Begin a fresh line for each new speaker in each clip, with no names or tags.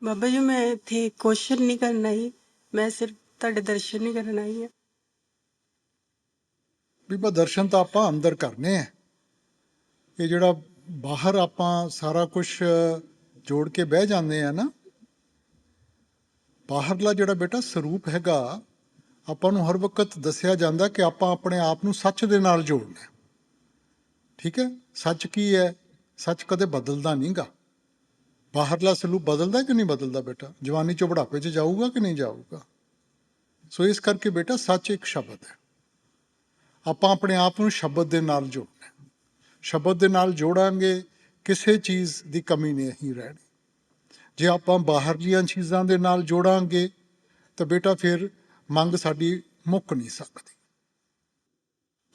बाबा जी मैं इत्थे क्वेश्चन नहीं करना ही, मैं सिर्फ ਤੁਹਾਡੇ ਦਰਸ਼ਨ ਨਹੀਂ ਕਰਨ ਆਈ ਹਾਂ।
ਬੀਬਾ ਦਰਸ਼ਨ ਤਾਂ ਆਪਾਂ ਅੰਦਰ ਕਰਨੇ ਆ। ਇਹ ਜਿਹੜਾ ਬਾਹਰ ਆਪਾਂ ਸਾਰਾ ਕੁਝ ਜੋੜ ਕੇ ਬਹਿ ਜਾਂਦੇ ਆ ਨਾ, ਬਾਹਰਲਾ ਜਿਹੜਾ ਬੇਟਾ ਸਰੂਪ ਹੈਗਾ, ਆਪਾਂ ਨੂੰ ਹਰ ਵਕਤ ਦੱਸਿਆ ਜਾਂਦਾ ਕਿ ਆਪਾਂ ਆਪਣੇ ਆਪ ਨੂੰ ਸੱਚ ਦੇ ਨਾਲ ਜੋੜਨਾ। ਠੀਕ ਹੈ, ਸੱਚ ਕੀ ਹੈ? ਸੱਚ ਕਦੇ ਬਦਲਦਾ ਨਹੀਂਗਾ। ਬਾਹਰਲਾ ਸਰੂਪ ਬਦਲਦਾ ਕਿ ਨਹੀਂ ਬਦਲਦਾ ਬੇਟਾ? ਜਵਾਨੀ ਚੋਂ ਬੁਢਾਪੇ 'ਚ ਜਾਊਗਾ ਕਿ ਨਹੀਂ ਜਾਊਗਾ? ਸੋ ਇਸ ਕਰਕੇ ਬੇਟਾ ਸੱਚ ਇੱਕ ਸ਼ਬਦ ਹੈ। ਆਪਾਂ ਆਪਣੇ ਆਪ ਨੂੰ ਸ਼ਬਦ ਦੇ ਨਾਲ ਜੋੜਨਾ। ਸ਼ਬਦ ਦੇ ਨਾਲ ਜੋੜਾਂਗੇ, ਕਿਸੇ ਚੀਜ਼ ਦੀ ਕਮੀ ਨਹੀਂ ਰਹਿਣੀ। ਜੇ ਆਪਾਂ ਬਾਹਰਲੀਆਂ ਚੀਜ਼ਾਂ ਦੇ ਨਾਲ ਜੋੜਾਂਗੇ ਤਾਂ ਬੇਟਾ ਫਿਰ ਮੰਗ ਸਾਡੀ ਮੁੱਕ ਨਹੀਂ ਸਕਦੀ।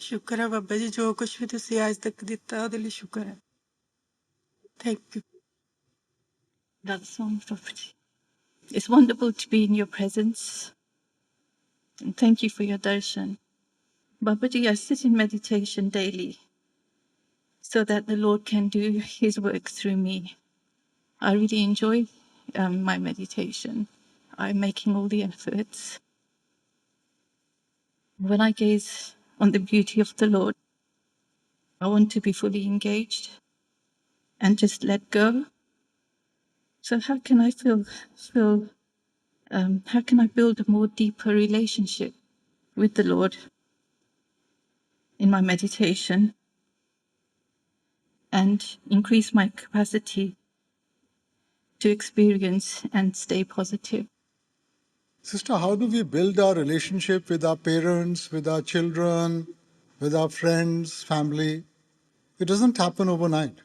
ਸ਼ੁਕਰ ਹੈ ਬਾਬਾ ਜੀ, ਜੋ ਕੁਝ ਵੀ ਤੁਸੀਂ ਅੱਜ ਤੱਕ ਦਿੱਤਾ ਉਹਦੇ ਲਈ ਸ਼ੁਕਰ ਹੈ। Thank you.
Radha Soami property. It's wonderful to be in your presence. And thank you for your darshan. Babaji, I sit in meditation daily so that the Lord can do his work through me. I really enjoy my meditation. I'm making all the efforts. When I gaze on the beauty of the Lord, I want to be fully engaged and just let go. So how can I how can I build a more deeper relationship with the Lord in my meditation and increase my capacity to experience and stay positive?
Sister, how do we build our relationship with our parents, with our children, with our friends, family? It doesn't happen overnight.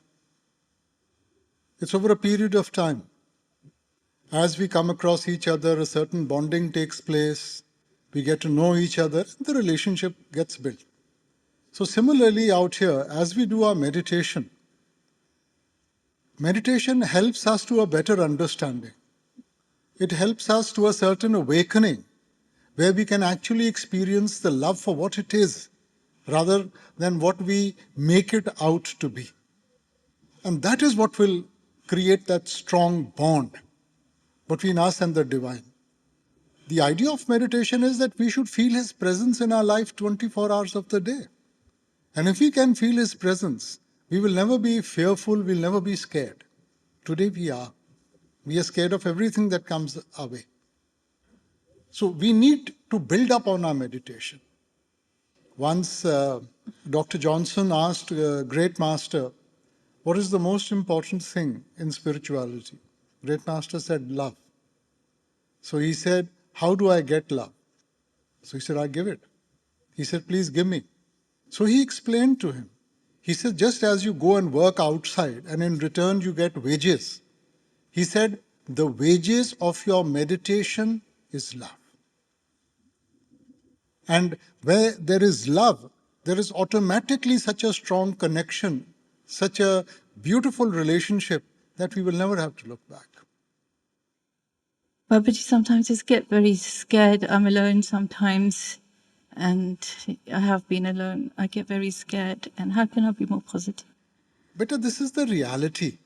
It's over a period of time. As we come across each other, a certain bonding takes place. We get to know each other, and the relationship gets built. So similarly out here, as we do our meditation, meditation helps us to a better understanding. It helps us to a certain awakening where we can actually experience the love for what it is rather than what we make it out to be. And that is what will create that strong bond between us and the divine. The idea of meditation is that we should feel his presence in our life 24 hours of the day. And if we can feel his presence, we will never be fearful, we'll never be scared. Today we are. We are scared of everything that comes our way. So we need to build up on our meditation. Once Dr. Johnson asked a great master, what is the most important thing in spirituality? Great master said, love. So he said, how do I get love? So he said, I give it. He said, please give me. So he explained to him. He said, just as you go and work outside and in return you get wages, he said, the wages of your meditation is love. And where there is love, there is automatically such a strong connection, such a beautiful relationship that we will never have to look back.
Babaji, sometimes I just get very scared. I'm alone sometimes, and I have been alone. I get very scared. And how can I be more positive?
Beta, this is the reality.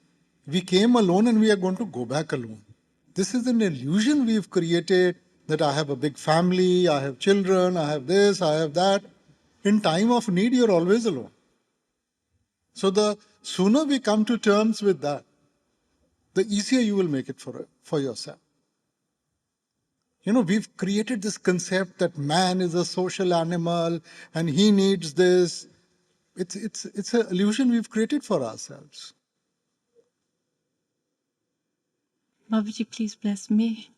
We came alone and we are going to go back alone. This is an illusion we've created that I have a big family, I have children, I have this, I have that. In time of need, you're always alone. So the sooner we come to terms with that, the easier you will make it for yourself. You know, we've created this concept that man is a social animal and he needs this. It's an illusion we've created for ourselves.
Babaji, please bless me.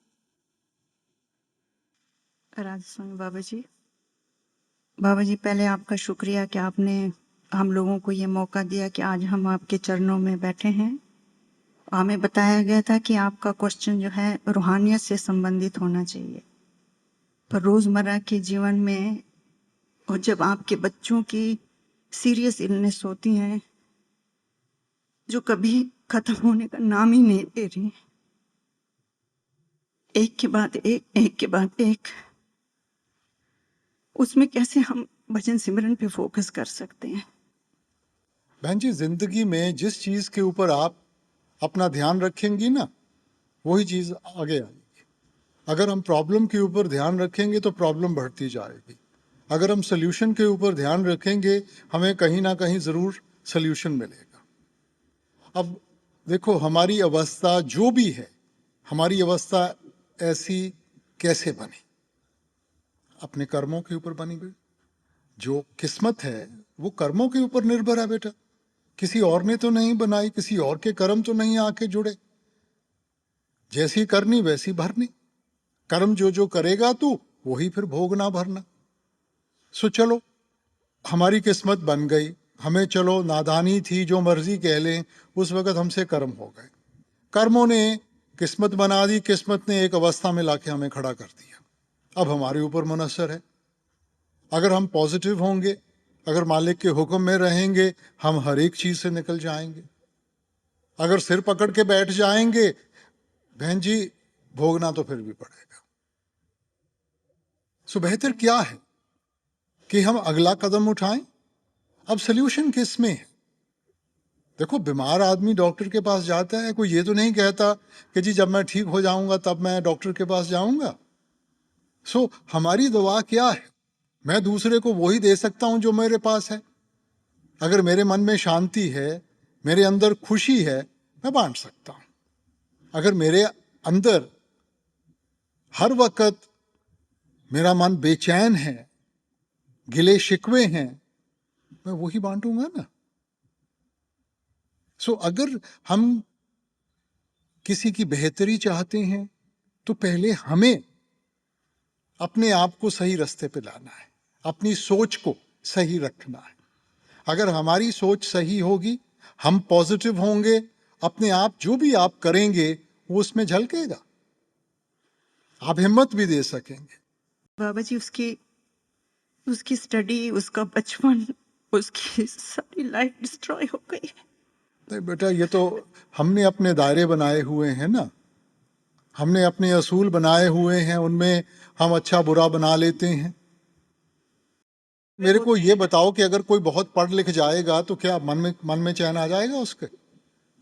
Radha Swami Baba ji पहले आपका शुक्रिया कि आपने हम लोगों को ये मौका दिया कि आज हम आपके चरणों में बैठे हैं। हमें बताया गया था कि आपका क्वेश्चन जो है रूहानियत से संबंधित होना चाहिए, पर रोज़मर्रा के जीवन में और जब आपके बच्चों की सीरियस इलनेस होती हैं जो कभी खत्म होने का नाम ही नहीं ले रही, एक के बाद एक के बाद एक, उसमें कैसे हम भजन सिमरन पे फोकस कर सकते हैं?
बहन जी, जिंदगी में जिस चीज के ऊपर आप अपना ध्यान रखेंगी ना, वही चीज़ आगे आएगी। अगर हम प्रॉब्लम के ऊपर ध्यान रखेंगे तो प्रॉब्लम बढ़ती जाएगी, अगर हम सोल्यूशन के ऊपर ध्यान रखेंगे हमें कहीं ना कहीं ज़रूर सोल्यूशन मिलेगा। अब देखो हमारी अवस्था जो भी है, हमारी अवस्था ऐसी कैसे बनी? अपने कर्मों के ऊपर बनी गई। जो किस्मत है वो कर्मों के ऊपर निर्भर है बेटा, किसी और ने तो नहीं बनाई, किसी और के कर्म तो नहीं आके जुड़े। जैसी करनी वैसी भरनी, कर्म जो जो करेगा तू वही फिर भोगना भरना। सो चलो हमारी किस्मत बन गई, हमें चलो नादानी थी जो मर्जी कह लें, उस वक़्त हमसे कर्म हो गए, कर्मों ने किस्मत बना दी, किस्मत ने एक अवस्था में लाके हमें खड़ा कर दिया। अब हमारे ऊपर मुनस्सर है। अगर हम पॉजिटिव होंगे, अगर मालिक के हुक्म में रहेंगे, हम हर एक चीज से निकल जाएंगे। अगर सिर पकड़ के बैठ जाएंगे बहन जी, भोगना तो फिर भी पड़ेगा। सो बेहतर क्या है कि हम अगला कदम उठाएं। अब सोल्यूशन किस में है? देखो बीमार आदमी डॉक्टर के पास जाता है, कोई ये तो नहीं कहता कि जी जब मैं ठीक हो जाऊंगा तब मैं डॉक्टर के पास जाऊंगा। सो हमारी दवा क्या है? मैं दूसरे को वही दे सकता हूं जो मेरे पास है। अगर मेरे मन में शांति है, मेरे अंदर खुशी है, मैं बांट सकता हूं। अगर मेरे अंदर हर वक्त मेरा मन बेचैन है, गिले शिकवे हैं, मैं वही बांटूंगा ना। सो अगर हम किसी की बेहतरी चाहते हैं तो पहले हमें अपने आप को सही रास्ते पे लाना है, अपनी सोच को सही रखना है। अगर हमारी सोच सही होगी, हम पॉजिटिव होंगे, अपने आप जो भी आप करेंगे वो उसमें झलकेगा, आप हिम्मत भी दे सकेंगे।
बाबा जी उसकी स्टडी, उसका बचपन, उसकी सारी लाइफ डिस्ट्रॉय हो गई है।
तो बेटा ये तो हमने अपने दायरे बनाए हुए हैं ना, हमने अपने असूल बनाए हुए हैं, उनमें हम अच्छा बुरा बना लेते हैं। मेरे को ये बताओ कि अगर कोई बहुत पढ़ लिख जाएगा तो क्या मन में चैन आ जाएगा उसके?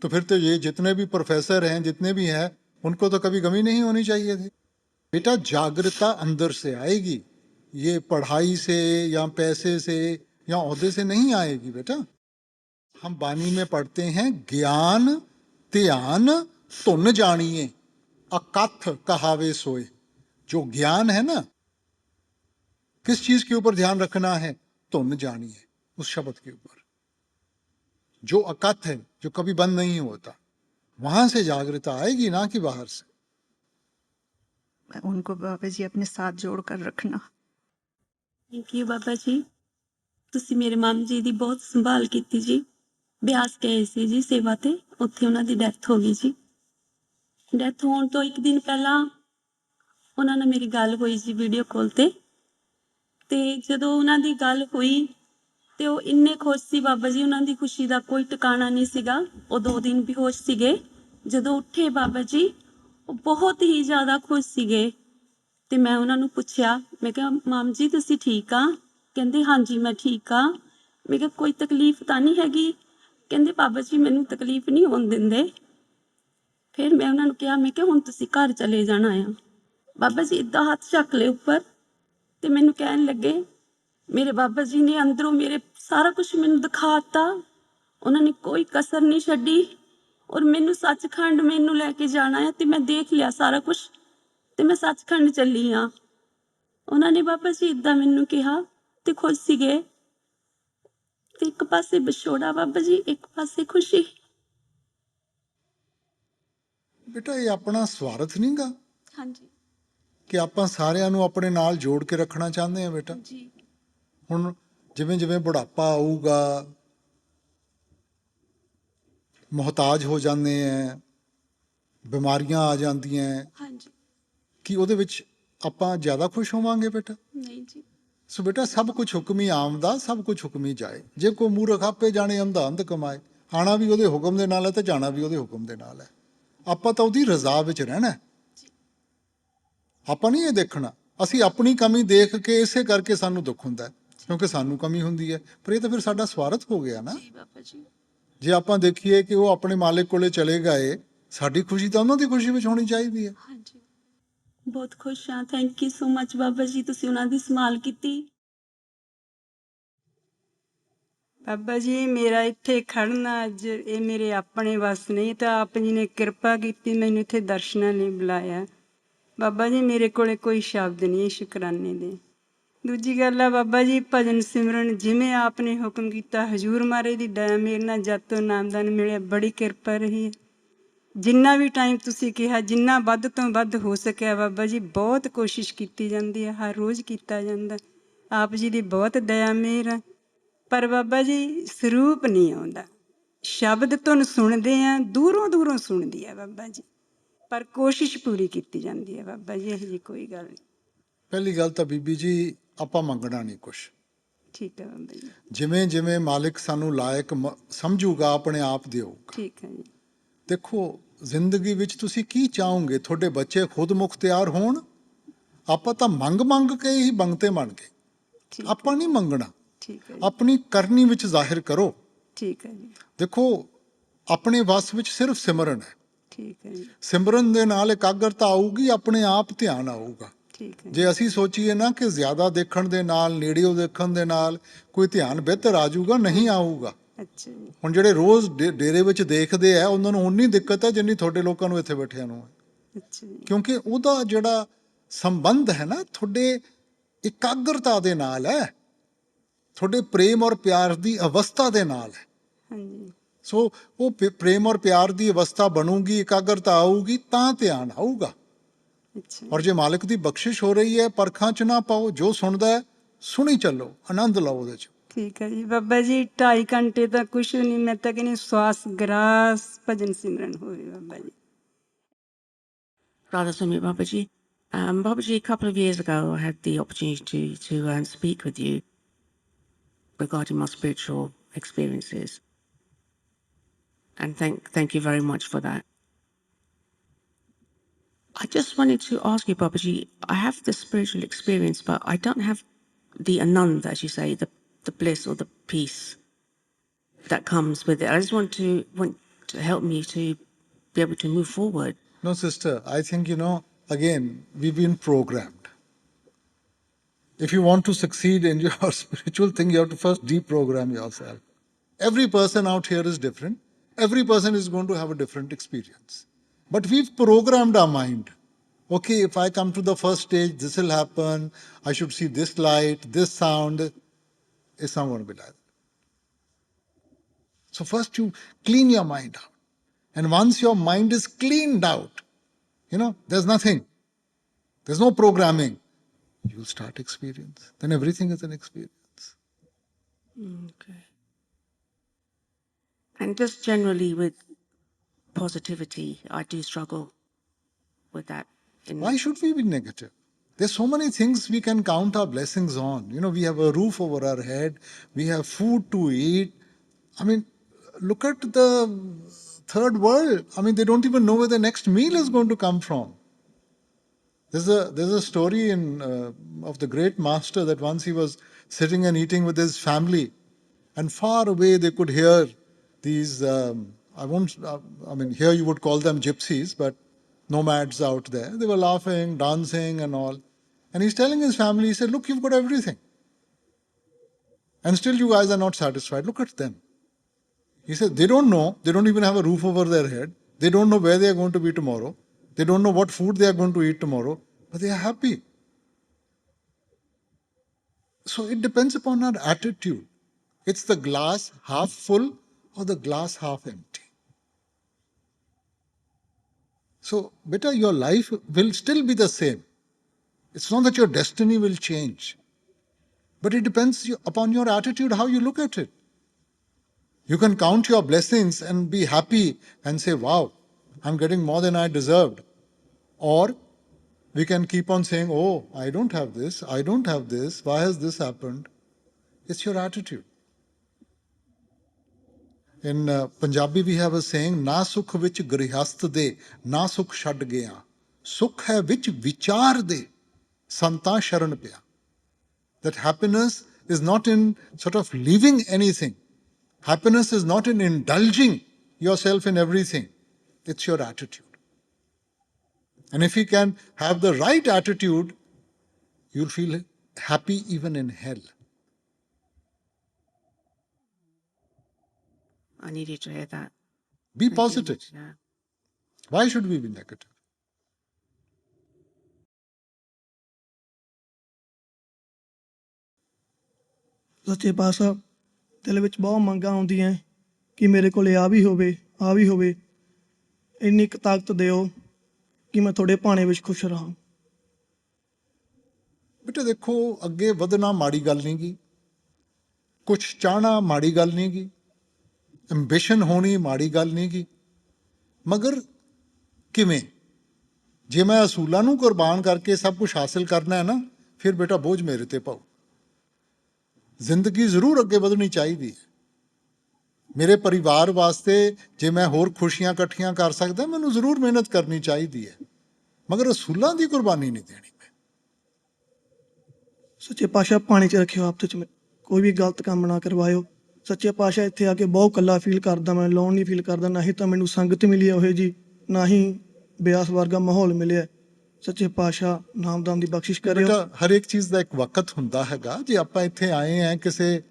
तो फिर तो ये जितने भी प्रोफेसर हैं, जितने भी हैं, उनको तो कभी गमी नहीं होनी चाहिए थी। बेटा जागरूकता अंदर से आएगी, ये पढ़ाई से या पैसे से या ओहदे से नहीं आएगी बेटा। हम बानी में पढ़ते हैं, ज्ञान ध्यान धुन जानिए अकथ कहावे सोए। जो ज्ञान है ना, किस चीज के ऊपर ध्यान रखना है? धुन जानिए, उस शब्द के ऊपर जो अकथ है, जो कभी बंद नहीं होता, वहां से जागरूकता आएगी, ना कि बाहर से।
उनको बाबा जी अपने साथ जोड़ कर रखना।
थैंक यू बाबा जी, ਤੁਸੀਂ ਮੇਰੇ ਮਾਮ ਜੀ ਦੀ ਬਹੁਤ ਸੰਭਾਲ ਕੀਤੀ ਜੀ। ਬਿਆਸ ਗਏ ਸੀ ਜੀ ਸੇਵਾ ਤੇ, ਉੱਥੇ ਉਹਨਾਂ ਦੀ ਡੈਥ ਹੋ ਗਈ ਜੀ। ਡੈਥ ਹੋਣ ਤੋਂ ਇੱਕ ਦਿਨ ਪਹਿਲਾਂ ਉਹਨਾਂ ਨਾਲ ਮੇਰੀ ਗੱਲ ਹੋਈ ਜੀ ਵੀਡੀਓ ਕਾਲ ਤੇ ਜਦੋਂ ਉਹਨਾਂ ਦੀ ਗੱਲ ਹੋਈ ਤੇ ਉਹ ਇੰਨੇ ਖੁਸ਼ ਸੀ ਬਾਬਾ ਜੀ, ਉਹਨਾਂ ਦੀ ਖੁਸ਼ੀ ਦਾ ਕੋਈ ਟਿਕਾਣਾ ਨਹੀਂ ਸੀਗਾ। ਉਹ 2 ਦਿਨ ਬੇਹੋਸ਼ ਸੀਗੇ, ਜਦੋਂ ਉੱਠੇ ਬਾਬਾ ਜੀ ਉਹ ਬਹੁਤ ਹੀ ਜ਼ਿਆਦਾ ਖੁਸ਼ ਸੀਗੇ। ਤੇ ਮੈਂ ਉਹਨਾਂ ਨੂੰ ਪੁੱਛਿਆ, ਮੈਂ ਕਿਹਾ ਮਾਮ ਜੀ ਤੁਸੀਂ ਠੀਕ ਆ? ਕਹਿੰਦੇ ਹਾਂਜੀ ਮੈਂ ਠੀਕ ਆ। ਮੈਂ ਕਿਹਾ ਕੋਈ ਤਕਲੀਫ ਤਾਂ ਨਹੀਂ ਹੈਗੀ? ਕਹਿੰਦੇ ਬਾਬਾ ਜੀ ਮੈਨੂੰ ਤਕਲੀਫ ਨਹੀਂ ਹੋਣ ਦਿੰਦੇ। ਫਿਰ ਮੈਂ ਉਹਨਾਂ ਨੂੰ ਕਿਹਾ, ਮੈਂ ਕਿਹਾ ਹੁਣ ਤੁਸੀਂ ਘਰ ਚਲੇ ਜਾਣਾ ਆ। ਬਾਬਾ ਜੀ ਇੱਦਾਂ ਹੱਥ ਚੱਕ ਲਏ ਉੱਪਰ ਤੇ ਮੈਨੂੰ ਕਹਿਣ ਲੱਗੇ, ਮੇਰੇ ਬਾਬਾ ਜੀ ਨੇ ਅੰਦਰੋਂ ਮੇਰੇ ਸਾਰਾ ਕੁਝ ਮੈਨੂੰ ਦਿਖਾਤਾ, ਉਹਨਾਂ ਨੇ ਕੋਈ ਕਸਰ ਨਹੀਂ ਛੱਡੀ। ਔਰ ਮੈਨੂੰ ਸੱਚਖੰਡ ਮੈਨੂੰ ਲੈ ਕੇ ਜਾਣਾ ਹੈ ਤੇ ਮੈਂ ਦੇਖ ਲਿਆ ਸਾਰਾ ਕੁਝ ਤੇ ਮੈਂ ਸੱਚਖੰਡ ਚੱਲੀ ਆ। ਉਹਨਾਂ ਨੇ ਬਾਬਾ ਜੀ ਇੱਦਾਂ ਮੈਨੂੰ ਕਿਹਾ ਤੇ ਖੁਸ਼ ਸੀਗੇ। ਤੇ ਇੱਕ ਪਾਸੇ ਵਿਛੋੜਾ ਬਾਬਾ ਜੀ, ਇੱਕ ਪਾਸੇ ਖੁਸ਼ੀ।
ਬੇਟਾ ਇਹ ਆਪਣਾ ਸਵਾਰਥ ਨਹੀਂਗਾ
ਹਾਂਜੀ
ਕਿ ਆਪਾਂ ਸਾਰਿਆਂ ਨੂੰ ਆਪਣੇ ਨਾਲ ਜੋੜ ਕੇ ਰੱਖਣਾ ਚਾਹੁੰਦੇ ਆ ਬੇਟਾ।
ਜੀ
ਹੁਣ ਜਿਵੇਂ ਜਿਵੇਂ ਬੁਢਾਪਾ ਆਊਗਾ, ਮੁਹਤਾਜ ਹੋ ਜਾਂਦੇ ਆ, ਬਿਮਾਰੀਆਂ ਆ ਜਾਂਦੀਆਂ,
ਹਾਂਜੀ
ਕਿ ਉਹਦੇ ਵਿੱਚ ਆਪਾਂ ਜ਼ਿਆਦਾ ਖੁਸ਼ ਹੋਵਾਂਗੇ ਬੇਟਾ?
ਨਹੀਂ ਜੀ।
ਸੋ ਬੇਟਾ ਸਭ ਕੁਝ ਹੁਕਮੀ ਆਮਦਾ, ਸਭ ਕੁਝ ਹੁਕਮੀ ਜਾਏ। ਜੇ ਕੋਈ ਮੂਰਖ ਆਪੇ ਜਾਣੇ ਅੰਧਾ ਅੰਧ ਕਮਾਏ। ਆਣਾ ਵੀ ਉਹਦੇ ਹੁਕਮ ਦੇ ਨਾਲ ਹੈ ਤੇ ਜਾਣਾ ਵੀ ਉਹਦੇ ਹੁਕਮ ਦੇ ਨਾਲ ਹੈ। ਆਪਾਂ ਤਾਂ ਉਹਦੀ ਰਜ਼ਾ ਵਿੱਚ ਰਹਿਣਾ। ਆਪਾਂ ਨਹੀਂ ਇਹ ਦੇਖਣਾ। ਅਸੀਂ ਆਪਣੀ ਕਮੀ ਦੇਖ ਕੇ ਇਸੇ ਕਰਕੇ ਸਾਨੂੰ ਦੁੱਖ ਹੁੰਦਾ, ਕਿਉਂਕਿ ਸਾਨੂੰ ਕਮੀ ਹੁੰਦੀ ਹੈ। ਪਰ ਇਹ ਤਾਂ ਫਿਰ ਸਾਡਾ ਸਵਾਰਥ ਹੋ ਗਿਆ ਨਾ।
ਜੀ ਬਾਬਾ ਜੀ।
ਜੇ ਆਪਾਂ ਦੇਖੀਏ ਕਿ ਉਹ ਆਪਣੇ ਮਾਲਿਕ ਕੋਲੇ ਚਲੇ ਗਏ ਸਾਡੀ ਖੁਸ਼ੀ ਤਾਂ ਉਹਨਾਂ ਦੀ ਖੁਸ਼ੀ ਵਿੱਚ ਹੋਣੀ ਚਾਹੀਦੀ ਹੈ।
ਹਾਂਜੀ ਬਹੁਤ ਖੁਸ਼ ਹਾਂ। Thank you so much Baba ji, ਤੁਸੀਂ ਉਹਨਾਂ ਦੀ ਸੰਭਾਲ ਕੀਤੀ।
ਬਾਬਾ ਜੀ ਮੇਰਾ ਇੱਥੇ ਖੜਨਾ ਅੱਜ ਇਹ ਮੇਰੇ ਆਪਣੇ ਵੱਸ ਨਹੀਂ, ਤਾਂ ਆਪ ਜੀ ਨੇ ਕਿਰਪਾ ਕੀਤੀ ਮੈਨੂੰ ਇੱਥੇ ਦਰਸ਼ਨਾਂ ਲਈ ਬੁਲਾਇਆ। ਬਾਬਾ ਜੀ ਮੇਰੇ ਕੋਲੇ ਕੋਈ ਸ਼ਬਦ ਨਹੀਂ ਸ਼ੁਕਰਾਨੇ ਦੇ। ਦੂਜੀ ਗੱਲ ਆ ਬਾਬਾ ਜੀ, ਭਜਨ ਸਿਮਰਨ ਜਿਵੇਂ ਆਪ ਨੇ ਹੁਕਮ ਕੀਤਾ, ਹਜ਼ੂਰ ਮਹਾਰਾਜ ਦੀ ਦਇਆ ਮੇਰੇ ਨਾਲ ਜਦ ਤੋਂ ਨਾਮਦਾਨ ਮਿਲਿਆ ਬੜੀ ਕਿਰਪਾ ਰਹੀ ਹੈ। ਜਿੰਨਾ ਵੀ ਟਾਈਮ ਤੁਸੀਂ ਕਿਹਾ, ਜਿੰਨਾ ਵੱਧ ਤੋਂ ਵੱਧ ਹੋ ਸਕਿਆ ਬਾਬਾ ਜੀ ਬਹੁਤ ਕੋਸ਼ਿਸ਼ ਕੀਤੀ ਜਾਂਦੀ ਹੈ, ਹਰ ਰੋਜ਼ ਕੀਤਾ ਜਾਂਦਾ। ਆਪ ਜੀ ਦੀ ਬਹੁਤ ਦਇਆ ਮਿਹਰ ਆ। ਪਰ ਬਾਬਾ ਜੀ ਸਰੂਪ ਨਹੀਂ ਆਉਂਦਾ। ਸ਼ਬਦ ਧੁਨ ਸੁਣਦੇ ਆ, ਦੂਰੋਂ ਦੂਰੋਂ ਸੁਣਦੀ ਆ ਬਾਬਾ ਜੀ, ਪਰ ਕੋਸ਼ਿਸ਼ ਪੂਰੀ ਕੀਤੀ ਜਾਂਦੀ ਹੈ ਬਾਬਾ ਜੀ, ਇਹੋ ਜਿਹੀ ਕੋਈ ਗੱਲ ਨਹੀਂ।
ਪਹਿਲੀ ਗੱਲ ਤਾਂ ਬੀਬੀ ਜੀ ਆਪਾਂ ਮੰਗਣਾ ਨਹੀਂ ਕੁਛ।
ਠੀਕ ਹੈ ਬਾਬਾ ਜੀ।
ਜਿਵੇਂ ਜਿਵੇਂ ਮਾਲਿਕ ਸਾਨੂੰ ਲਾਇਕ ਸਮਝੂਗਾ ਆਪਣੇ ਆਪ ਦਿਓਗਾ।
ਠੀਕ ਹੈ ਜੀ।
ਦੇਖੋ ਜ਼ਿੰਦਗੀ ਵਿੱਚ ਤੁਸੀਂ ਕੀ ਚਾਹੋਗੇ, ਤੁਹਾਡੇ ਬੱਚੇ ਖੁਦ ਮੁਖਤਿਆਰ ਹੋਣ। ਆਪਾਂ ਤਾਂ ਮੰਗ ਮੰਗ ਕੇ ਹੀ ਬੰਗਤੇ ਬਣ ਗਏ।
ਠੀਕ
ਆਪਾਂ ਨਹੀਂ ਮੰਗਣਾ,
ਠੀਕ ਹੈ ਜੀ।
ਆਪਣੀ ਕਰਨੀ ਵਿੱਚ ਜ਼ਾਹਿਰ ਕਰੋ।
ਠੀਕ ਹੈ ਜੀ।
ਦੇਖੋ ਆਪਣੇ ਵੱਸ ਵਿੱਚ ਸਿਰਫ ਸਿਮਰਨ ਹੈ।
ਠੀਕ ਹੈ ਜੀ।
ਸਿਮਰਨ ਦੇ ਨਾਲ ਇਕਾਗਰਤਾ ਆਊਗੀ, ਆਪਣੇ ਆਪ ਧਿਆਨ ਆਊਗਾ।
ਠੀਕ ਹੈ ਜੀ।
ਜੇ ਅਸੀਂ ਸੋਚੀਏ ਨਾ ਕਿ ਜ਼ਿਆਦਾ ਦੇਖਣ ਦੇ ਨਾਲ, ਨੇੜਿਓਂ ਦੇਖਣ ਦੇ ਨਾਲ ਕੋਈ ਧਿਆਨ ਬਿਹਤਰ ਆ ਜਾਊਗਾ, ਨਹੀਂ ਆਊਗਾ।
ਅੱਛਾ ਜੀ।
ਹੁਣ ਜਿਹੜੇ ਰੋਜ਼ ਡੇਰੇ ਵਿੱਚ ਦੇਖਦੇ ਆ ਉਹਨਾਂ ਨੂੰ ਉਨੀ ਦਿੱਕਤ ਹੈ ਜਿੰਨੀ ਤੁਹਾਡੇ ਲੋਕਾਂ ਨੂੰ ਇੱਥੇ ਬੈਠਿਆਂ ਨੂੰ ਹੈ।
ਅੱਛਾ ਜੀ।
ਕਿਉਂਕਿ ਉਹਦਾ ਜਿਹੜਾ ਸੰਬੰਧ ਹੈ ਨਾ ਤੁਹਾਡੇ ਇਕਾਗਰਤਾ ਦੇ ਨਾਲ ਹੈ, ਤੁਹਾਡੇ ਪ੍ਰੇਮ ਔਰ ਪਿਆਰ ਦੀ ਅਵਸਥਾ ਦੇ ਨਾਲ ਹੈ।
ਹਾਂਜੀ।
ਸੋ ਉਹ ਪ੍ਰੇਮ ਔਰ ਪਿਆਰ ਦੀ ਅਵਸਥਾ ਬਣੂਗੀ, ਇਕਾਗਰਤਾ ਆਊਗੀ ਤਾਂ ਧਿਆਨ ਆਊਗਾ।
ਅੱਛਾ
ਔਰ ਜੇ ਮਾਲਿਕ ਦੀ ਬਖਸ਼ਿਸ਼ ਹੋ ਰਹੀ ਹੈ, ਪਰਖਾਂ 'ਚ ਨਾ ਪਾਓ, ਜੋ ਸੁਣਦਾ ਹੈ ਸੁਣੀ ਚੱਲੋ, ਆਨੰਦ ਲਓ ਉਹਦੇ 'ਚ।
ਠੀਕ ਹੈ ਜੀ। ਬਾਬਾ ਜੀ 2.5 ਘੰਟੇ ਤਾਂ ਕੁਛ ਨਹੀਂ, ਮੈਂ ਤਾਂ ਕਹਿੰਦੀ ਸਵਾਸ ਗਰਾਸ ਭਜਨ ਸਿਮਰਨ ਹੋਵੇ Baba ji.
Radha Soami Babaji. Babaji, a couple of years ago, I had the opportunity to speak with you regarding my spiritual experiences. And thank you very much for that. I just wanted to ask you, Babaji, I have the spiritual experience, but I don't have the anand, as you say, the bliss or the peace that comes with it. I just want to help me to be able to move forward.
No, sister, I think, again, we've been programmed. If you want to succeed in your spiritual thing, you have to first deprogram yourself. Every person out here is different. Every person is going to have a different experience. But we've programmed our mind. Okay, if I come to the first stage, this will happen. I should see this light, this sound. It's not going to be like that. So first you clean your mind out. And once your mind is cleaned out, there's nothing. There's no programming. You'll start experience. Then everything is an experience.
Okay. And just generally with positivity, I do struggle with that.
Why should we be negative? There's so many things we can count our blessings on. We have a roof over our head. We have food to eat. I mean, look at the third world. I mean, they don't even know where the next meal is going to come from. There's a story of the great master that once he was sitting and eating with his family, and far away they could hear these, here you would call them gypsies, but nomads out there. They were laughing, dancing and all. And he's telling his family, he said, look, you've got everything. And still you guys are not satisfied. Look at them. He said, they don't know. They don't even have a roof over their head. They don't know where they are going to be tomorrow. They don't know what food they are going to eat tomorrow. But they are happy. So it depends upon our attitude. It's the glass half full or the glass half empty. So, beta, your life will still be the same. It's not that your destiny will change. But it depends upon your attitude, how you look at it. You can count your blessings and be happy and say, wow, I'm getting more than I deserved. Or we can keep on saying, oh, I don't have this, I don't have this, why has this happened? It's your attitude. In Punjabi we have a saying, na sukh vich grihast de, na sukh shad gaya. Sukh hai vich vichar de, santa sharan pya. That happiness is not in sort of leaving anything. Happiness is not in indulging yourself in everything. It's your attitude. And if you can have the right attitude, you'll feel happy even in hell.
I needed to hear that.
Be
Thank you.
positive.
Yeah.
Why should we be negative?
ਸੱਚੇ ਪਾਤਸ਼ਾਹ ਦਿਲ ਵਿੱਚ ਬਹੁਤ ਮੰਗਾਂ ਆਉਂਦੀਆਂ ਕਿ ਮੇਰੇ ਕੋਲੇ ਆ ਵੀ ਹੋਵੇ ਇੰਨੀ ਕੁ ਤਾਕਤ ਦਿਓ ਕਿ ਮੈਂ ਤੁਹਾਡੇ ਭਾਣੇ ਵਿੱਚ ਖੁਸ਼ ਰਹਾਂ।
ਬੇਟਾ ਦੇਖੋ, ਅੱਗੇ ਵਧਣਾ ਮਾੜੀ ਗੱਲ ਨਹੀਂ ਗੀ, ਕੁਛ ਚਾਹਣਾ ਮਾੜੀ ਗੱਲ ਨਹੀਂ ਗੀ, ਐਂਬੀਸ਼ਨ ਹੋਣੀ ਮਾੜੀ ਗੱਲ ਨਹੀਂ ਗੀ, ਮਗਰ ਕਿਵੇਂ? ਜੇ ਮੈਂ ਅਸੂਲਾਂ ਨੂੰ ਕੁਰਬਾਨ ਕਰਕੇ ਸਭ ਕੁਝ ਹਾਸਿਲ ਕਰਨਾ ਹੈ ਨਾ, ਫਿਰ ਬੇਟਾ ਬੋਝ ਮੇਰੇ ਤੇ ਪਾਓ। ਜ਼ਿੰਦਗੀ ਜ਼ਰੂਰ ਅੱਗੇ ਵਧਣੀ ਚਾਹੀਦੀ ਹੈ। ਮੇਰੇ ਪਰਿਵਾਰ ਵਾਸਤੇ ਜੇ ਮੈਂ ਹੋਰ ਖੁਸ਼ੀਆਂ ਇਕੱਠੀਆਂ ਕਰ ਸਕਦਾ, ਮੈਨੂੰ ਜ਼ਰੂਰ ਮਿਹਨਤ ਕਰਨੀ ਚਾਹੀਦੀ ਹੈ, ਮਗਰ ਅਸੂਲਾਂ ਦੀ ਕੁਰਬਾਨੀ ਨਹੀਂ ਦੇਣੀ।
ਸੱਚੇ ਪਾਤਸ਼ਾਹ ਪਾਣੀ 'ਚ ਰੱਖਿਓ ਆਪਦੇ 'ਚ, ਕੋਈ ਵੀ ਗਲਤ ਕੰਮ ਨਾ ਕਰਵਾਇਓ। ਸੱਚੇ ਪਾਤਸ਼ਾਹ ਇੱਥੇ ਆ ਕੇ ਬਹੁਤ ਇਕੱਲਾ ਫੀਲ ਕਰਦਾ, ਮੈਂ ਲੋਨ ਨਹੀਂ ਫੀਲ ਕਰਦਾ, ਨਾ ਹੀ ਤਾਂ ਮੈਨੂੰ ਸੰਗਤ ਮਿਲੀ ਹੈ ਉਹੋ ਜੀ, ਨਾ ਹੀ ਬਿਆਸ ਵਰਗਾ ਮਾਹੌਲ ਮਿਲਿਆ। ਸੱਚੇ ਪਾਤਸ਼ਾਹ ਨਾਮਦਾਨ ਦੀ ਬਖਸ਼ਿਸ਼ ਕਰਿਓ।
ਬੇਟਾ ਹਰ ਇੱਕ ਚੀਜ਼ ਦਾ ਇੱਕ ਵਕਤ ਹੁੰਦਾ ਹੈਗਾ। ਜੇ ਆਪਾਂ ਇੱਥੇ ਆਏ हैं ਕਿਸੇ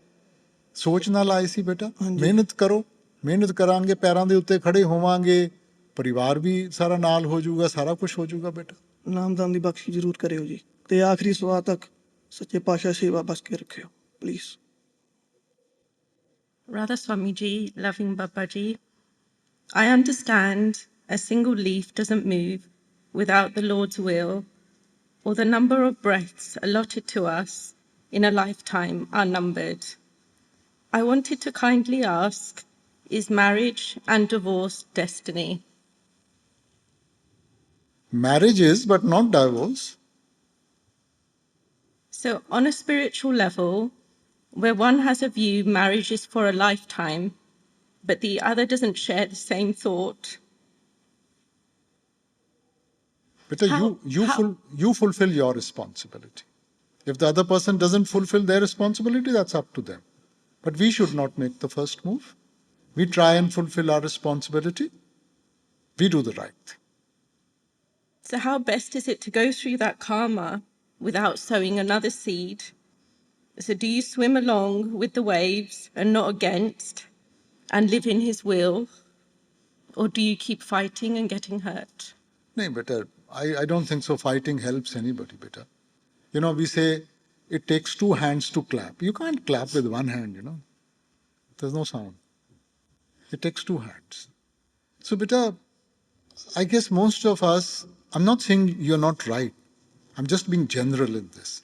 ਸੋਚ ਨਾਲ ਆਏ ਸੀ ਬੇਟਾ, ਮਿਹਨਤ ਕਰੋ, ਮਿਹਨਤ ਕਰਾਂਗੇ, ਪੈਰਾਂ ਦੇ ਉੱਤੇ ਖੜੇ ਹੋਵਾਂਗੇ, ਪਰਿਵਾਰ ਵੀ ਸਾਰਾ ਨਾਲ ਹੋ ਜਾਊਗਾ, ਸਾਰਾ ਕੁਝ ਹੋ ਜਾਊਗਾ ਬੇਟਾ।
ਨਾਮਦਾਨ ਦੀ ਬਖਸ਼ਿਸ਼ ਜ਼ਰੂਰ ਕਰਿਓ ਜੀ, ਤੇ ਆਖਰੀ ਸਵਾਹ ਤੱਕ ਸੱਚੇ ਪਾਤਸ਼ਾਹ ਸੇਵਾ ਬਸ ਕੇ ਰੱਖਿਓ please.
Radha Swami ji, loving Baba ji, I understand a single leaf doesn't move without the Lord's will, or the number of breaths allotted to us in a lifetime are numbered. I wanted to kindly ask, is marriage and divorce destiny?
Marriage is, but not divorce.
So on a spiritual level, where one has a view marriage is for a lifetime, but the other doesn't share the same thought,
Beta, you fulfill your responsibility. If the other person doesn't fulfill their responsibility, that's up to them. But we should not make the first move. We try and fulfill our responsibility. We do the right thing.
so how best is it to go through that karma without sowing another seed? So do you swim along with the waves and not against and live in his will? Or do you keep fighting and getting hurt?
No, beta, I don't think so. Fighting helps anybody, beta. You know, we say it takes two hands to clap. You can't clap with one hand, you know. There's no sound. It takes two hands. So, beta, I guess most of us, I'm not saying you're not right. I'm just being general in this.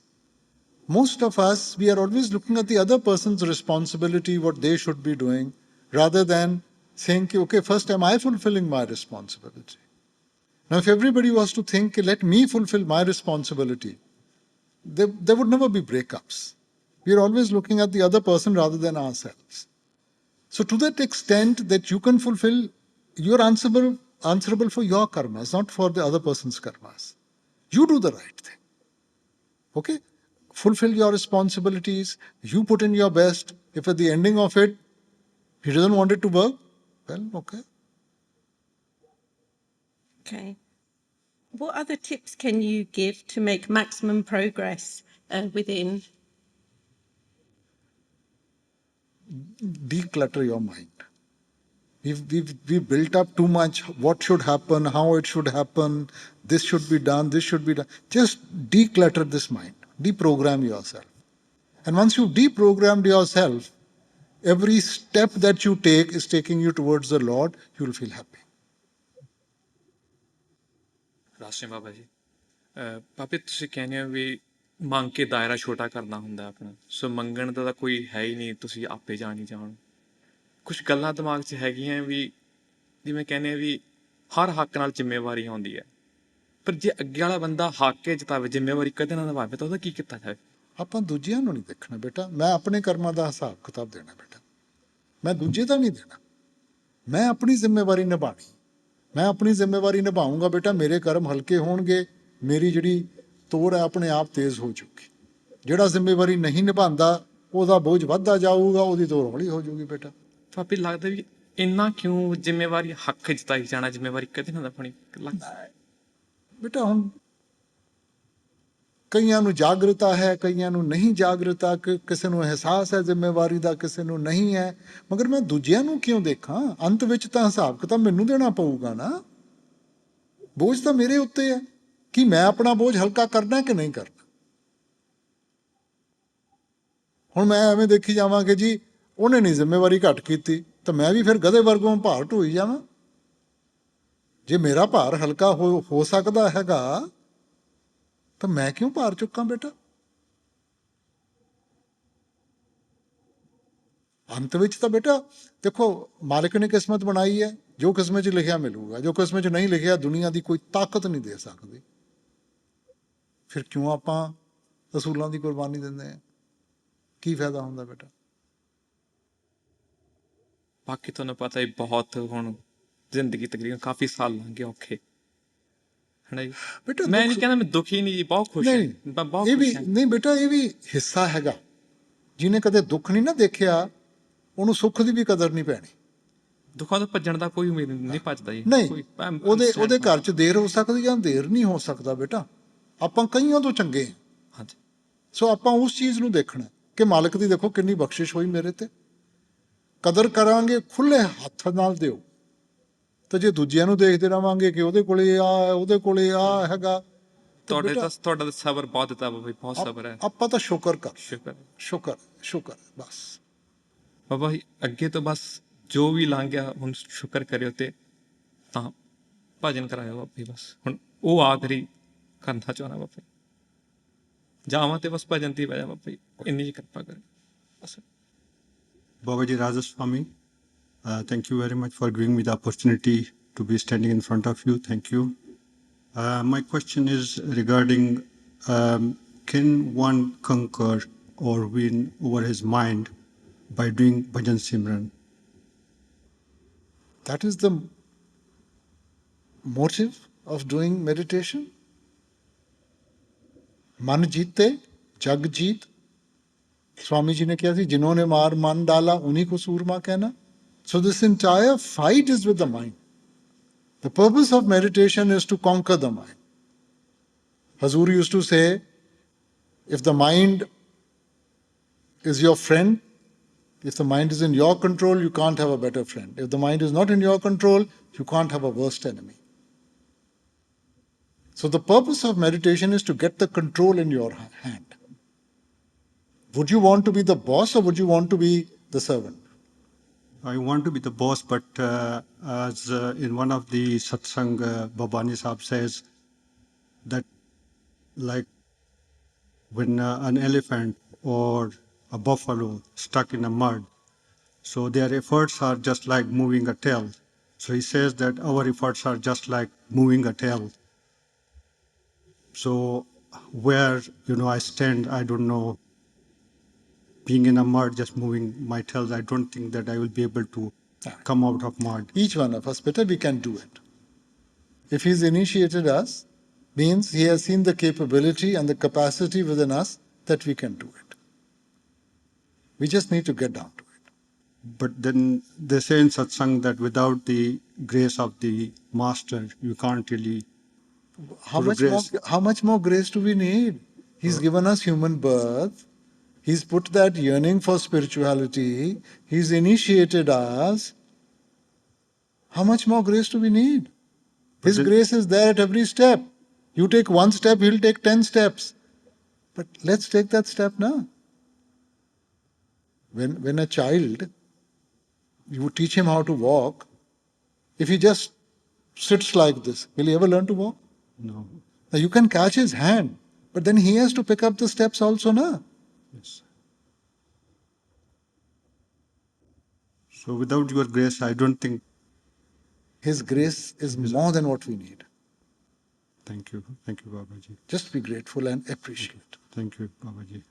Most of us, we are always looking at the other person's responsibility, what they should be doing, rather than saying, okay, first am I fulfilling my responsibility? Now, if everybody was to think, let me fulfill my responsibility, there would never be breakups. We are always looking at the other person rather than ourselves. So to that extent that you can fulfill, you're answerable for your karmas, not for the other person's karmas. You do the right thing. Okay? Fulfill your responsibilities. You put in your best. If at the ending of it, he doesn't want it to work, well, okay.
Okay. What other tips can you give to make maximum progress within?
Declutter your mind. We've built up too much. What should happen? How it should happen? This should be done. This should be done. Just declutter this mind. Deprogram yourself. And once you've deprogrammed yourself, every step that you take is taking you towards the Lord. You'll feel happy.
ਰਾਸ਼ਟਰੀ ਬਾਬਾ ਜੀ, ਪਾਪੇ ਤੁਸੀਂ ਕਹਿੰਦੇ ਹੋ ਵੀ ਮੰਗ ਕੇ ਦਾਇਰਾ ਛੋਟਾ ਕਰਨਾ ਹੁੰਦਾ ਆਪਣਾ, ਸੋ ਮੰਗਣ ਦਾ ਤਾਂ ਕੋਈ ਹੈ ਹੀ ਨਹੀਂ, ਤੁਸੀਂ ਆਪੇ ਜਾਣੀ ਜਾਣ। ਕੁਛ ਗੱਲਾਂ ਦਿਮਾਗ 'ਚ ਹੈਗੀਆਂ ਵੀ ਜਿਵੇਂ ਕਹਿੰਦੇ ਆ ਵੀ ਹਰ ਹੱਕ ਨਾਲ ਜ਼ਿੰਮੇਵਾਰੀ ਆਉਂਦੀ ਹੈ, ਪਰ ਜੇ ਅੱਗੇ ਵਾਲਾ ਬੰਦਾ ਹੱਕ ਕੇ ਜਤਾਵੇ, ਜ਼ਿੰਮੇਵਾਰੀ ਕਦੇ ਨਾ ਨਿਭਾਵੇ, ਤਾਂ ਉਹਦਾ ਕੀ ਕੀਤਾ ਜਾਵੇ?
ਆਪਾਂ ਦੂਜਿਆਂ ਨੂੰ ਨਹੀਂ ਦੇਖਣਾ ਬੇਟਾ, ਮੈਂ ਆਪਣੇ ਕਰਮਾਂ ਦਾ ਹਿਸਾਬ ਕਿਤਾਬ ਦੇਣਾ ਬੇਟਾ, ਮੈਂ ਦੂਜੇ ਦਾ ਨਹੀਂ ਦੇਣਾ। ਮੈਂ ਆਪਣੀ ਜ਼ਿੰਮੇਵਾਰੀ ਨਿਭਾਣੀ, ਮੈਂ ਆਪਣੀ ਜ਼ਿੰਮੇਵਾਰੀ ਨਿਭਾਊਂਗਾ ਬੇਟਾ, ਮੇਰੇ ਕਰਮ ਹਲਕੇ ਹੋਣਗੇ, ਮੇਰੀ ਜਿਹੜੀ ਤੋਰ ਹੈ ਆਪਣੇ ਆਪ ਤੇਜ਼ ਹੋ ਜਾਊਗੀ। ਜਿਹੜਾ ਜ਼ਿੰਮੇਵਾਰੀ ਨਹੀਂ ਨਿਭਾਉਂਦਾ ਉਹਦਾ ਬੋਝ ਵੱਧਦਾ ਜਾਊਗਾ, ਉਹਦੀ ਤੋਰ ਹੌਲੀ ਹੋ ਜਾਊਗੀ ਬੇਟਾ।
ਪਾਪੇ ਲੱਗਦਾ ਵੀ ਇੰਨਾ ਕਿਉਂ ਜ਼ਿੰਮੇਵਾਰੀ ਹੱਕ ਜਤਾਈ ਜਾਣਾ ਜ਼ਿੰਮੇਵਾਰੀ ਕਦੇ ਨਾ ਆਪਣੀ
ਬੇਟਾ ਹੁਣ ਕਈਆਂ ਨੂੰ ਜਾਗਰਤਾ ਹੈ, ਕਈਆਂ ਨੂੰ ਨਹੀਂ ਜਾਗਰਤਾ, ਕਿਸੇ ਨੂੰ ਅਹਿਸਾਸ ਹੈ ਜ਼ਿੰਮੇਵਾਰੀ ਦਾ, ਕਿਸੇ ਨੂੰ ਨਹੀਂ ਹੈ। ਮਗਰ ਮੈਂ ਦੂਜਿਆਂ ਨੂੰ ਕਿਉਂ ਦੇਖਾਂ? ਅੰਤ ਵਿੱਚ ਤਾਂ ਹਿਸਾਬ ਕਿਤਾਬ ਮੈਨੂੰ ਦੇਣਾ ਪਊਗਾ ਨਾ। ਬੋਝ ਤਾਂ ਮੇਰੇ ਉੱਤੇ ਹੈ ਕਿ ਮੈਂ ਆਪਣਾ ਬੋਝ ਹਲਕਾ ਕਰਨਾ ਕਿ ਨਹੀਂ ਕਰਨਾ। ਹੁਣ ਮੈਂ ਐਵੇਂ ਦੇਖੀ ਜਾਵਾਂ ਕਿ ਜੀ ਉਹਨੇ ਨਹੀਂ ਜ਼ਿੰਮੇਵਾਰੀ ਘੱਟ ਕੀਤੀ ਤਾਂ ਮੈਂ ਵੀ ਫਿਰ ਗਧੇ ਵਰਗੋਂ ਭਾਰ ਢੋਈ ਜਾਵਾਂ। ਜੇ ਮੇਰਾ ਭਾਰ ਹਲਕਾ ਹੋ ਸਕਦਾ ਹੈਗਾ ਤਾਂ ਮੈਂ ਕਿਉਂ ਭਾਰ ਚੁੱਕਾਂ ਬੇਟਾ? ਅੰਤ ਵਿੱਚ ਤਾਂ ਬੇਟਾ ਦੇਖੋ, ਮਾਲਿਕ ਨੇ ਕਿਸਮਤ ਬਣਾਈ ਹੈ, ਜੋ ਕਿਸਮਤ 'ਚ ਲਿਖਿਆ ਮਿਲੂਗਾ, ਜੋ ਕਿਸਮਤ 'ਚ ਨਹੀਂ ਲਿਖਿਆ ਦੁਨੀਆ ਦੀ ਕੋਈ ਤਾਕਤ ਨਹੀਂ ਦੇ ਸਕਦੀ। ਫਿਰ ਕਿਉਂ ਆਪਾਂ ਅਸੂਲਾਂ ਦੀ ਕੁਰਬਾਨੀ ਦਿੰਦੇ ਹਾਂ? ਕੀ ਫਾਇਦਾ ਹੁੰਦਾ ਬੇਟਾ?
ਬਾਕੀ ਤੁਹਾਨੂੰ ਪਤਾ ਹੀ ਬਹੁਤ, ਹੁਣ ਜ਼ਿੰਦਗੀ ਤਕਰੀਬਨ ਕਾਫੀ ਸਾਲ ਲੰਘ ਗਏ ਔਖੇ, ਹੈ ਨਾ ਜੀ।
ਬੇਟਾ
ਮੈਂ ਨਹੀਂ ਕਹਿੰਦਾ ਮੈਂ ਦੁਖੀ ਨਹੀਂ ਜੀ, ਬਹੁਤ ਖੁਸ਼ ਹਾਂ, ਮੈਂ ਬਹੁਤ
ਇਹ ਵੀ
ਖੁਸ਼ ਹਾਂ।
ਨਹੀਂ ਬੇਟਾ, ਇਹ ਵੀ ਹਿੱਸਾ ਹੈਗਾ। ਜਿਹਨੇ ਕਦੇ ਦੁੱਖ ਨਹੀਂ ਨਾ ਦੇਖਿਆ ਉਹਨੂੰ ਸੁੱਖ ਦੀ ਵੀ ਕਦਰ ਨਹੀਂ ਪੈਣੀ।
ਦੁੱਖਾਂ ਤੋਂ ਭੱਜਣ ਦਾ ਕੋਈ ਉਮੀਦ ਨਹੀਂ ਭੱਜਦਾ ਜੀ।
ਨਹੀਂ, ਉਹਦੇ ਘਰ 'ਚ ਦੇਰ ਹੋ ਸਕਦੀ ਜਾਂ ਦੇਰ ਨਹੀਂ ਹੋ ਸਕਦਾ ਬੇਟਾ। ਆਪਾਂ ਕਈਆਂ ਤੋਂ ਚੰਗੇ ਹਾਂ।
ਹਾਂਜੀ।
ਸੋ ਆਪਾਂ ਉਸ ਚੀਜ਼ ਨੂੰ ਦੇਖਣਾ ਕਿ ਮਾਲਕ ਦੀ ਦੇਖੋ ਕਿੰਨੀ ਬਖਸ਼ਿਸ਼ ਹੋਈ ਮੇਰੇ ਤੇ। ਕਦਰ ਕਰਾਂਗੇ, ਖੁੱਲੇ ਹੱਥ ਨਾਲ ਦਿਓ। ਤੇ ਜੇ ਦੂਜਿਆਂ ਨੂੰ ਦੇਖਦੇ ਰਵਾਂਗੇ ਕਿ ਉਹਦੇ ਕੋਲੇ ਆ, ਉਹਦੇ ਕੋਲੇ ਆ ਹੈਗਾ,
ਤੁਹਾਡਾ ਤਾਂ ਸਬਰ ਬਹੁਤ ਦਿੱਤਾ ਬਾਬਾ ਜੀ, ਬਹੁਤ ਸਬਰ ਹੈ।
ਆਪਾਂ ਤਾਂ ਸ਼ੁਕਰ ਕਰ,
ਸ਼ੁਕਰ
ਸ਼ੁਕਰ ਸ਼ੁਕਰ ਬਸ।
ਬਾਬਾ ਜੀ ਅੱਗੇ ਤੋਂ ਬਸ ਜੋ ਵੀ ਲੰਘ ਗਿਆ ਹੁਣ ਸ਼ੁਕਰ ਕਰਿਓ ਤੇ ਤਾਂ ਭਜਨ ਕਰਾਇਓ ਬਾਬਾ ਜੀ। ਬਸ ਹੁਣ ਉਹ ਆਖਰੀ ਕਰਨਾ ਚਾਹੁੰਦਾ ਬਾਬਾ ਜੀ, ਜਾਵਾਂ ਤੇ ਬਸ ਭਜਨ ਦੀ ਵਜ੍ਹਾ ਬਾਬਾ ਜੀ ਇੰਨੀ ਜਿਹੀ ਕਿਰਪਾ ਕਰੇ ਬਸ।
Baba Ji, Radha Soami, thank you very much for giving me the opportunity to be standing in front of you. Thank you. My question is regarding can one conquer or win over his mind by doing bhajan simran?
That is the motive of doing meditation. मन जीते जग जीत। स्वामी जी ने कहा थी, जिन्होंने मार मन डाला उन्हीं को सूरमा कहना. So this entire fight is with the mind. The purpose of meditation is to conquer the mind. Hazur used to say, if the mind is your friend, if the mind is in your control, you can't have a better friend. If the mind is not in your control, you can't have a worst enemy. So the purpose of meditation is to get the control in your hand. Would you want to be the boss or would you want to be the servant?
I want to be the boss, but as in one of the Satsang, Babani Sahib says that like when an elephant or a buffalo stuck in a mud, so their efforts are just like moving a tail. So he says that our efforts are just like moving a tail. So where, I stand, I don't know. Being in a mud, just moving my tails, I don't think that I will be able to come out of mud.
Each one of us, better we can do it. If he's initiated us, means he has seen the capability and the capacity within us that we can do it. We just need to get down to it.
But then they say in Satsang that without the grace of the Master, you can't really
How much more grace do we need? He's given us human birth. He's put that yearning for spirituality. He's initiated us. How much more grace do we need? His grace is there at every step. You take one step, he'll take 10 steps. But let's take that step now. When a child, you teach him how to walk, if he just sits like this, will he ever learn to walk?
No.
Now you can catch his hand, but then he has to pick up the steps also now.
Yes. So without your grace, I don't think.
His grace is more than what we need.
Thank you, Babaji.
Just be grateful and appreciate.
Thank you, Babaji.